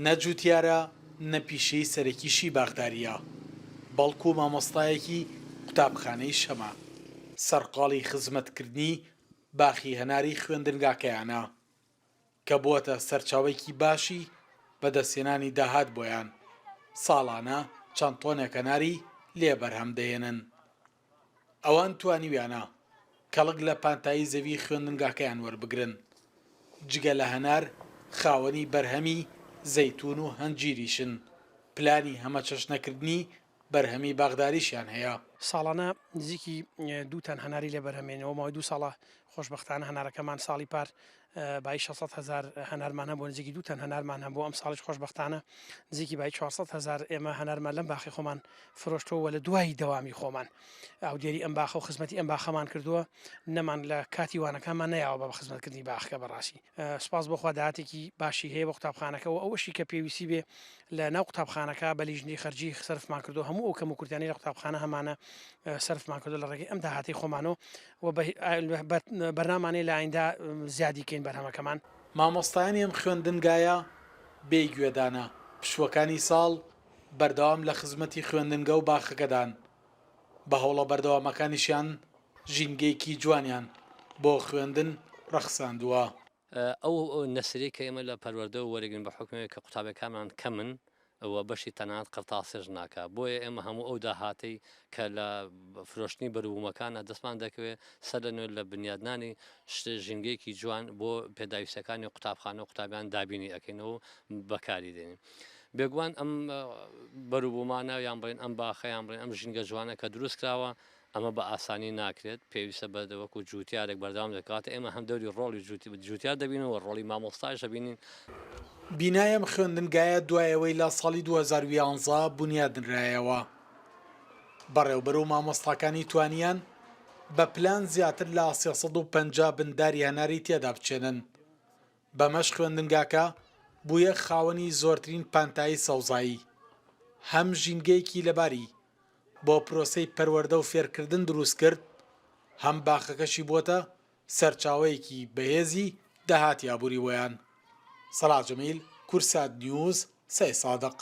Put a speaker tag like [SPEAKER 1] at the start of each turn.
[SPEAKER 1] نەجووتیارە نەپیشەی سەرەکیشی باغداریە بەڵکو مامۆستایەکی قوتابخانەی شەمە سەرقاڵی خزمەتکردنی باخی هەناری خوێندنگاکەیانە کە بووەتە سەرچاوەیەکی باشی بەدەستهێنانی داهات بۆیان ساڵانە چەند تۆنێک هەناری لێ بەرهەم دەهێنن ئەوان توانیویانە کەڵک لە پانتایی زەوی خوێندنگاکەیان وەربگرن جگە لە هەنار خاوەنی بەرهەمی زەیتون و هەنجیریشن پلانی هەمە چەشنەکردنی بەرهەمی باغداریشیان هەیە
[SPEAKER 2] ساڵانە نزیکی دووتان هەناری لێ بەرهەمێنەوە ماوەی 2 ساڵە خۆشببختانە هەنارەکەمان ساڵی پار بای 600,000 هەنارمانە بۆ نزیکی دووتان هەنارمان هەم بۆ ئەم ساڵش خۆشببختانە نزیکی بای 400,000 ئێمە هەنارمان لەم باخی خۆمان فرۆشتەوە لە دوای دەوامی خۆمان ئەو دیێری ئەم باخە و خزمەتی ئەم باخەمان کردووە نەمان لە کاتی وانەکانمان نەیاوە بە خزمەتکردنی باخەکە بەڕاستی سپاس بۆخوا داهاتێکی باشی هەیە بە قوتابخانەکەەوە ئەوەشی کە پێویستی بێ لە ناو قوتابخانەکە بە لیژنی خەرجی سەرفمان کردو هەموو ئەو کەم و کورتانی لە قوتابخانە هەمانە سەرفمان کردو لە ڕێگەی ئەم داهاتی خۆمانەوە و بەرنامانەی لە ئایندا زیادی کەین بەرهەمەکەمان
[SPEAKER 1] مامۆستایانی ئەم خوێندنگایە بێگوێدانە پشوەکانی ساڵ بەردەوام لە خزمەتی خوێندنگە و باخەکەدان بە هەوڵە بەردەوامەکانیشیان ژینگەیەکی جوانیان بۆ خوێندن ڕەخساندووە
[SPEAKER 3] ئەو نەسری کە ئێمە لە پەروەردە و وەرەگرن بە حکومەوە کە قوتابەکانمان کەمن ئەوە بەشی تەنانەت قرتاسێژ ناکە بۆیە ئێمە هەموو ئەو داهاتی کە لە فرۆشتنی بەروبوومەکانە دەستمان دەکەوێت سەر لە نوێ لە بنیادنانی ژینگەیەکی جوان بۆ پێداویستەکانی قوتابخانە و قوتابیان دابینی ئەەکەینەوە بەکاری دێنین بێگوان ئەم بەروبوومانە یان بڵێن ئەم باخەیان بڵێن ئەم ژینگە جوانە کە دروست کراوە ئەمە بە ئاسانی ناکرێت پێویستە بەدەوەکو جووتیارێک بەردەوام دەکات ئێمە هەم دەوری ڕۆڵی جووتیار دەبینەوە ڕۆڵی مامۆستایش دەبینین
[SPEAKER 1] بینایەم خوێندنگایە دوایەوەی لە ساڵی 2011 بنیادنرایەوە بەڕێوبەر و مامۆستاکانی توانیان بە پلان زیاتر لە 350 بنداری هەناری تێدا بچێنن بەمەش خوێندنگاکە بوویە خاوەنی زۆرترین پانتایی سەوزایی هەم ژینگەیەکی لەباری بۆ پرۆسەی پەروەردە و فێرکردن دروست کرد هەم باخەکەشی بووەتە سەرچاوەیەکی بەهێزی داهاتی ئابووری وۆیان سەلاح جەمیل کورسات نیوز سەی سادق